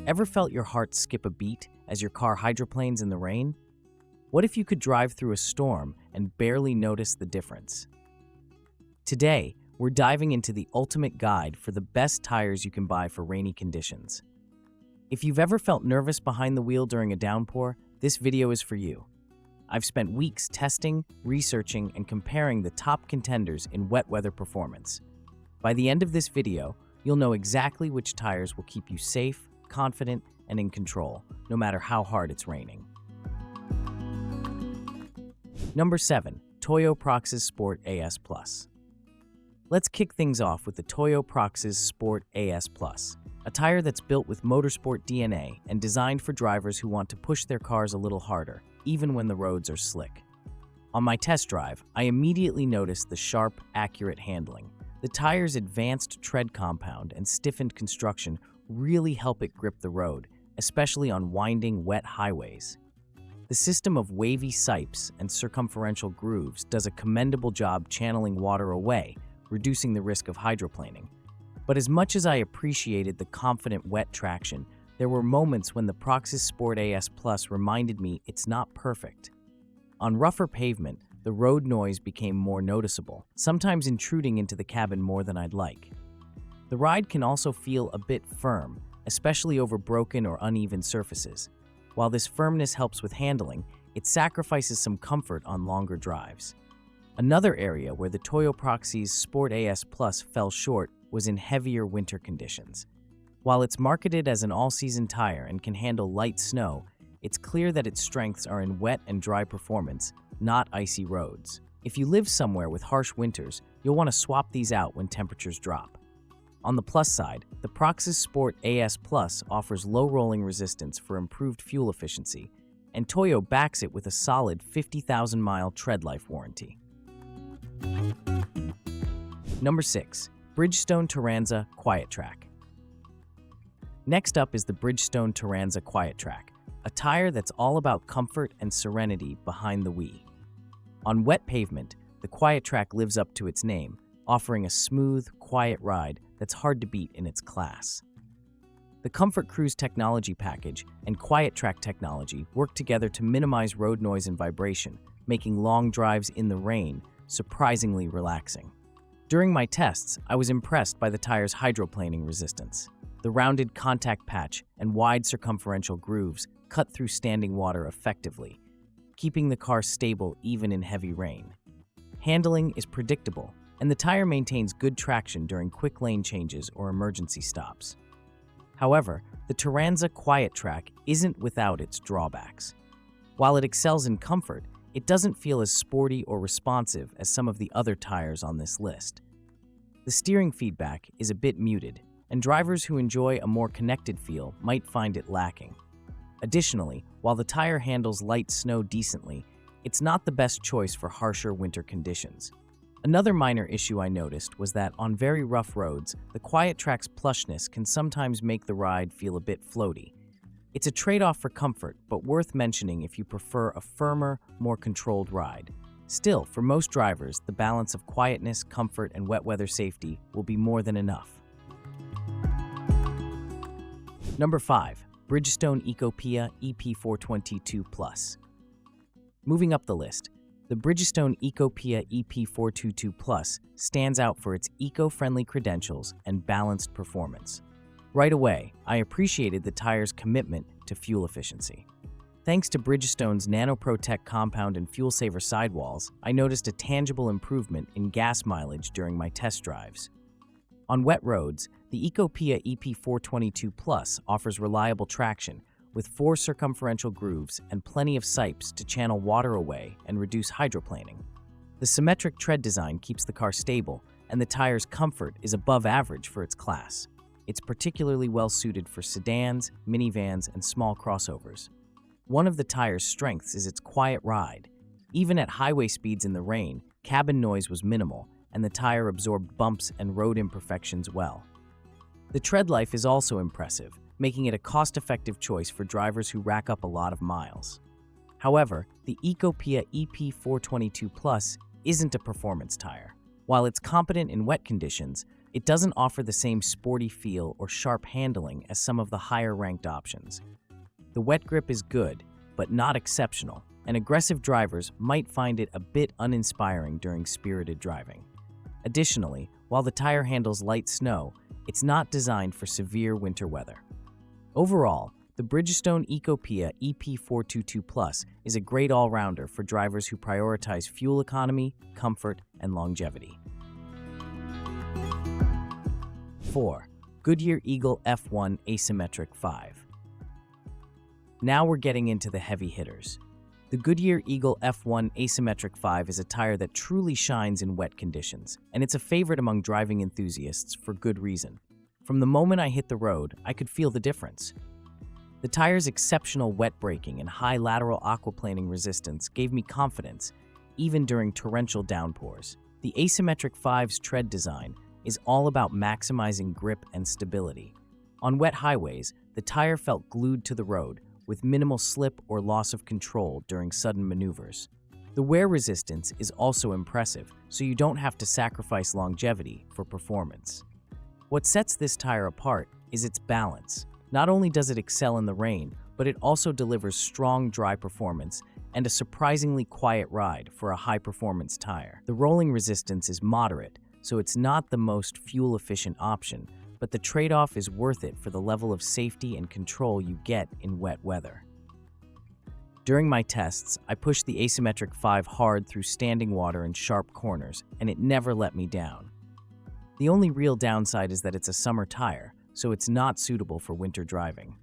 Ever felt your heart skip a beat as your car hydroplanes in the rain? What if you could drive through a storm and barely notice the difference? Today, we're diving into the ultimate guide for the best tires you can buy for rainy conditions. If you've ever felt nervous behind the wheel during a downpour, this video is for you. I've spent weeks testing, researching, and comparing the top contenders in wet weather performance. By the end of this video, you'll know exactly which tires will keep you safe, confident, and in control, no matter how hard it's raining. Number 7. Toyo Proxes Sport AS Plus. Let's kick things off with the Toyo Proxes Sport AS Plus, a tire that's built with motorsport DNA and designed for drivers who want to push their cars a little harder, even when the roads are slick. On my test drive, I immediately noticed the sharp, accurate handling. The tire's advanced tread compound and stiffened construction really help it grip the road, especially on winding, wet highways. The system of wavy sipes and circumferential grooves does a commendable job channeling water away, reducing the risk of hydroplaning. But as much as I appreciated the confident wet traction, there were moments when the Proxes Sport AS Plus reminded me it's not perfect. On rougher pavement, the road noise became more noticeable, sometimes intruding into the cabin more than I'd like. The ride can also feel a bit firm, especially over broken or uneven surfaces. While this firmness helps with handling, it sacrifices some comfort on longer drives. Another area where the Toyo Proxes Sport AS Plus fell short was in heavier winter conditions. While it's marketed as an all-season tire and can handle light snow, it's clear that its strengths are in wet and dry performance, not icy roads. If you live somewhere with harsh winters, you'll want to swap these out when temperatures drop. On the plus side, the Proxes Sport AS Plus offers low rolling resistance for improved fuel efficiency, and Toyo backs it with a solid 50,000-mile tread life warranty. Number 6. Bridgestone Turanza QuietTrack. Next up is the Bridgestone Turanza QuietTrack, a tire that's all about comfort and serenity behind the wheel. On wet pavement, the QuietTrack lives up to its name, offering a smooth, quiet ride that's hard to beat in its class. The Comfort Cruise technology package and QuietTrack technology work together to minimize road noise and vibration, making long drives in the rain surprisingly relaxing. During my tests, I was impressed by the tire's hydroplaning resistance. The rounded contact patch and wide circumferential grooves cut through standing water effectively, keeping the car stable even in heavy rain. Handling is predictable, and the tire maintains good traction during quick lane changes or emergency stops. However, the Turanza QuietTrack isn't without its drawbacks. While it excels in comfort, it doesn't feel as sporty or responsive as some of the other tires on this list. The steering feedback is a bit muted, and drivers who enjoy a more connected feel might find it lacking. Additionally, while the tire handles light snow decently, it's not the best choice for harsher winter conditions. Another minor issue I noticed was that on very rough roads, the QuietTrack's plushness can sometimes make the ride feel a bit floaty. It's a trade-off for comfort, but worth mentioning if you prefer a firmer, more controlled ride. Still, for most drivers, the balance of quietness, comfort, and wet weather safety will be more than enough. Number 5. Bridgestone Ecopia EP422 Plus. Moving up the list, the Bridgestone Ecopia EP422 Plus stands out for its eco-friendly credentials and balanced performance. Right away, I appreciated the tire's commitment to fuel efficiency. Thanks to Bridgestone's NanoProtect compound and fuel-saver sidewalls, I noticed a tangible improvement in gas mileage during my test drives. On wet roads, the Ecopia EP422 Plus offers reliable traction, with 4 circumferential grooves and plenty of sipes to channel water away and reduce hydroplaning. The symmetric tread design keeps the car stable, and the tire's comfort is above average for its class. It's particularly well suited for sedans, minivans, and small crossovers. One of the tire's strengths is its quiet ride. Even at highway speeds in the rain, cabin noise was minimal, and the tire absorbed bumps and road imperfections well. The tread life is also impressive, making it a cost-effective choice for drivers who rack up a lot of miles. However, the Ecopia EP422 Plus isn't a performance tire. While it's competent in wet conditions, it doesn't offer the same sporty feel or sharp handling as some of the higher-ranked options. The wet grip is good, but not exceptional, and aggressive drivers might find it a bit uninspiring during spirited driving. Additionally, while the tire handles light snow, it's not designed for severe winter weather. Overall, the Bridgestone Ecopia EP422 Plus is a great all-rounder for drivers who prioritize fuel economy, comfort, and longevity. 4. Goodyear Eagle F1 Asymmetric 5. Now we're getting into the heavy hitters. The Goodyear Eagle F1 Asymmetric 5 is a tire that truly shines in wet conditions, and it's a favorite among driving enthusiasts for good reason. From the moment I hit the road, I could feel the difference. The tire's exceptional wet braking and high lateral aquaplaning resistance gave me confidence, even during torrential downpours. The Asymmetric 5's tread design is all about maximizing grip and stability. On wet highways, the tire felt glued to the road, with minimal slip or loss of control during sudden maneuvers. The wear resistance is also impressive, so you don't have to sacrifice longevity for performance. What sets this tire apart is its balance. Not only does it excel in the rain, but it also delivers strong dry performance and a surprisingly quiet ride for a high-performance tire. The rolling resistance is moderate, so it's not the most fuel-efficient option, but the trade-off is worth it for the level of safety and control you get in wet weather. During my tests, I pushed the Asymmetric 5 hard through standing water and sharp corners, and it never let me down. The only real downside is that it's a summer tire, so it's not suitable for winter driving.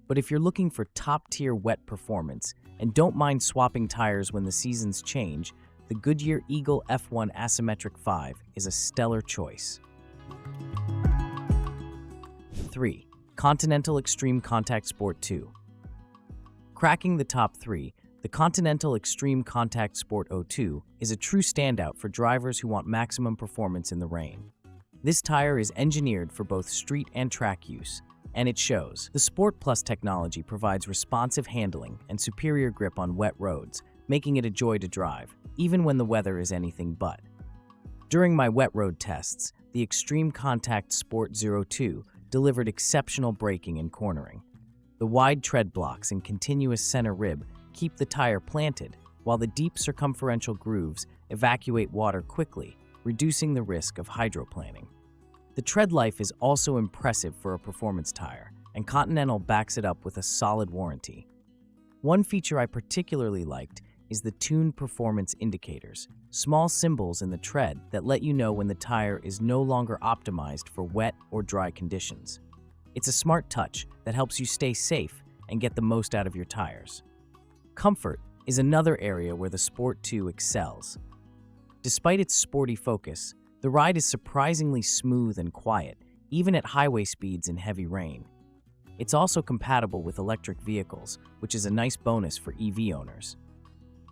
But if you're looking for top-tier wet performance and don't mind swapping tires when the seasons change, the Goodyear Eagle F1 Asymmetric 5 is a stellar choice. 3. Continental ExtremeContact Sport 2. Cracking the top 3, the Continental ExtremeContact Sport 02 is a true standout for drivers who want maximum performance in the rain. This tire is engineered for both street and track use, and it shows. The Sport Plus technology provides responsive handling and superior grip on wet roads, making it a joy to drive, even when the weather is anything but. During my wet road tests, the ExtremeContact Sport 02 delivered exceptional braking and cornering. The wide tread blocks and continuous center rib keep the tire planted, while the deep circumferential grooves evacuate water quickly, reducing the risk of hydroplaning. The tread life is also impressive for a performance tire, and Continental backs it up with a solid warranty. One feature I particularly liked is the tuned performance indicators, small symbols in the tread that let you know when the tire is no longer optimized for wet or dry conditions. It's a smart touch that helps you stay safe and get the most out of your tires. Comfort is another area where the Sport 2 excels. Despite its sporty focus, the ride is surprisingly smooth and quiet, even at highway speeds in heavy rain. It's also compatible with electric vehicles, which is a nice bonus for EV owners.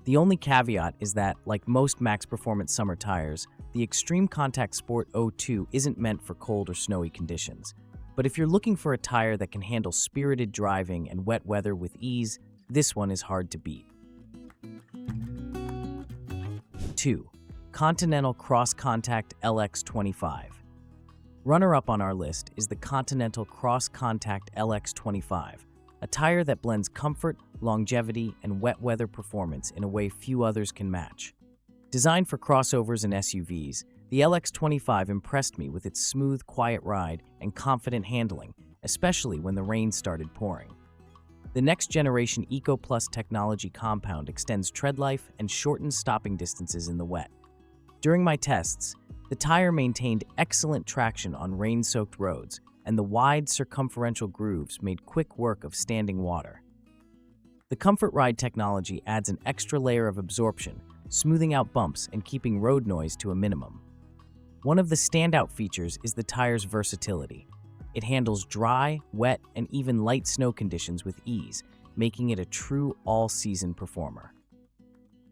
The only caveat is that, like most max performance summer tires, the ExtremeContact Sport 02 isn't meant for cold or snowy conditions. But if you're looking for a tire that can handle spirited driving and wet weather with ease, this one is hard to beat. 2. Continental CrossContact LX25. Runner-up on our list is the Continental CrossContact LX25, a tire that blends comfort, longevity, and wet weather performance in a way few others can match. Designed for crossovers and SUVs, the LX25 impressed me with its smooth, quiet ride and confident handling, especially when the rain started pouring. The next-generation Eco Plus technology compound extends tread life and shortens stopping distances in the wet. During my tests, the tire maintained excellent traction on rain-soaked roads, and the wide circumferential grooves made quick work of standing water. The Comfort Ride technology adds an extra layer of absorption, smoothing out bumps and keeping road noise to a minimum. One of the standout features is the tire's versatility. It handles dry, wet, and even light snow conditions with ease, making it a true all-season performer.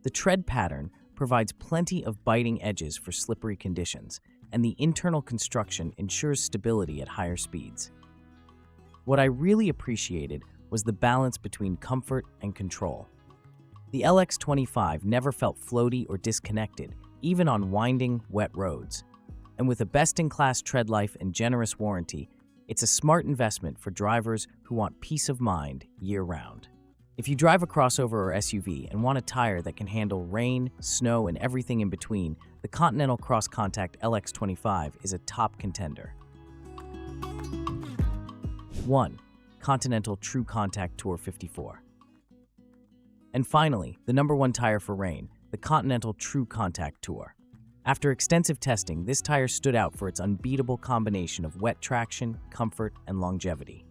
The tread pattern provides plenty of biting edges for slippery conditions, and the internal construction ensures stability at higher speeds. What I really appreciated was the balance between comfort and control. The LX25 never felt floaty or disconnected, even on winding, wet roads. And with a best-in-class tread life and generous warranty, it's a smart investment for drivers who want peace of mind year-round. If you drive a crossover or SUV and want a tire that can handle rain, snow, and everything in between, the Continental CrossContact LX25 is a top contender. 1. Continental TrueContact Tour 54. And finally, the #1 tire for rain, the Continental TrueContact Tour. After extensive testing, this tire stood out for its unbeatable combination of wet traction, comfort, and longevity.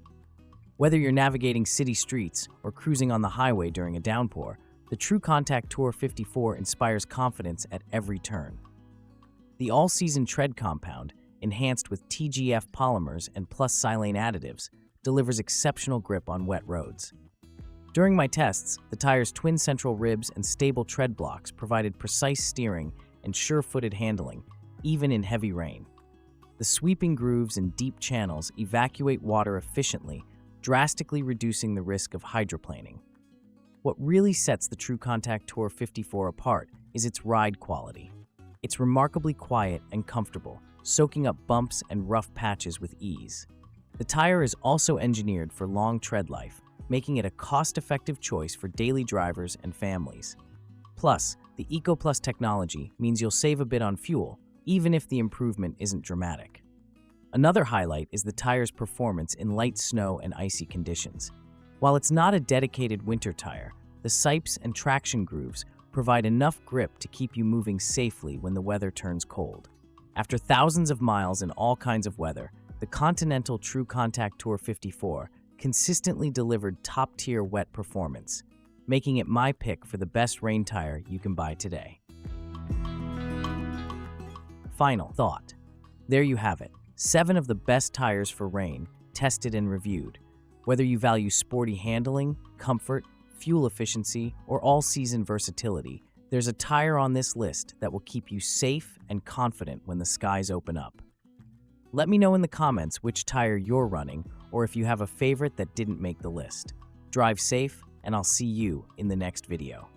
Whether you're navigating city streets or cruising on the highway during a downpour, the TrueContact Tour 54 inspires confidence at every turn. The all-season tread compound, enhanced with TGF polymers and plus silane additives, delivers exceptional grip on wet roads. During my tests, the tire's twin central ribs and stable tread blocks provided precise steering and sure-footed handling, even in heavy rain. The sweeping grooves and deep channels evacuate water efficiently, drastically reducing the risk of hydroplaning. What really sets the TrueContact Tour 54 apart is its ride quality. It's remarkably quiet and comfortable, soaking up bumps and rough patches with ease. The tire is also engineered for long tread life, making it a cost-effective choice for daily drivers and families. Plus, the EcoPlus technology means you'll save a bit on fuel, even if the improvement isn't dramatic. Another highlight is the tire's performance in light snow and icy conditions. While it's not a dedicated winter tire, the sipes and traction grooves provide enough grip to keep you moving safely when the weather turns cold. After thousands of miles in all kinds of weather, the Continental TrueContact Tour 54 consistently delivered top-tier wet performance, making it my pick for the best rain tire you can buy today. Final thought. There you have it, 7 of the best tires for rain, tested and reviewed. Whether you value sporty handling, comfort, fuel efficiency, or all-season versatility, there's a tire on this list that will keep you safe and confident when the skies open up. Let me know in the comments which tire you're running, or if you have a favorite that didn't make the list. Drive safe, and I'll see you in the next video.